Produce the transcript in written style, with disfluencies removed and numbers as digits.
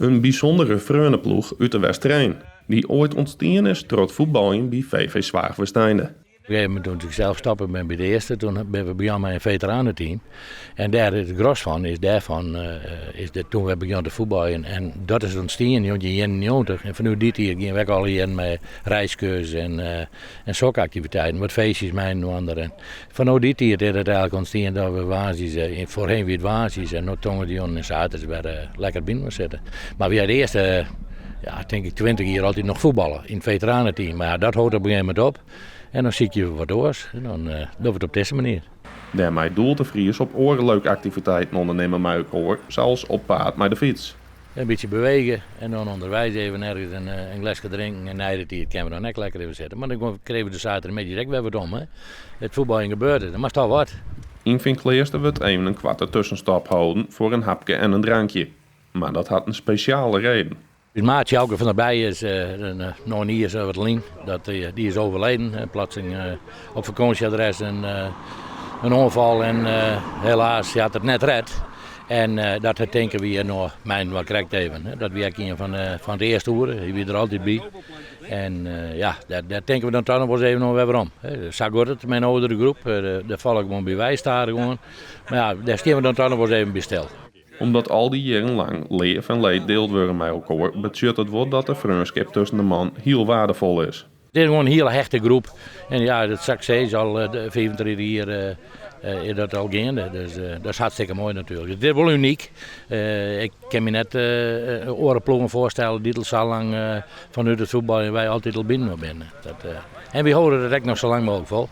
Een bijzondere vreunenploeg uit de Westerijn, die ooit ontstaan is door het voetballen bij VV Zwaagwesteinde. Op een gegeven moment toen ik zelf stappen ben bij de eerste, toen ben we begonnen met een veteranenteam. En daar het gros van is daarvan, toen we begonnen te voetballen. En dat is ontstaan in 1991. En vanuit die tijd gingen we al hier met reiscursus en sokactiviteiten, wat feestjes met een en ander. En vanuit die tijd is het eigenlijk ontstaan dat we basis, voorheen weer het basis en nu tongen die en zaterdag weer lekker binnen zitten. Maar we hadden eerst, denk ik 20 jaar altijd nog voetballen in het veteranenteam. Maar dat houdt op een gegeven moment op. En dan zie je wat doors en dan doen we het op deze manier. Daarmee doelt de Vries op oren leuke activiteiten ondernemen met elkaar, zoals op paard met de fiets. Een beetje bewegen en dan onderwijs even ergens een glasje drinken en na de tijd kunnen we dan net lekker even zetten. Maar dan kregen we de zaterdag met direct weer wat om. Hè. Het voetballing gebeurde, dan mag toch wat. In Vinkleerste wordt even een kwarte tussenstap houden voor een hapje en een drankje. Maar dat had een speciale reden. Dus maatje Jouke van erbij is nog niet eens over de lijn. Die is overleden. Plotseling op vakantieadres een ongeval en helaas had het net red. En dat denken we hier nog wat correct even. Dat we een van de eerste hoeren, die wie er altijd bij. En daar denken we dan toch nog eens even nog weer om. Zo gaat het, mijn oudere groep. Daar val ik gewoon bij wij staan gewoon. Maar ja, daar staan we dan toch nog eens even bij stil. Omdat al die jaren lang leef en leed deeld worden met elkaar, betekent het wel dat de vriendschap tussen de man heel waardevol is. Het is gewoon een hele hechte groep. En ja, dat succes is al 25 jaar is dat al gaande. Dus dat is hartstikke mooi natuurlijk. Het is wel uniek. Ik kan me net orenploegen voorstellen die al zo lang vanuit het voetbal en wij altijd al binnen binnen. En we houden het echt nog zo lang mogelijk vol.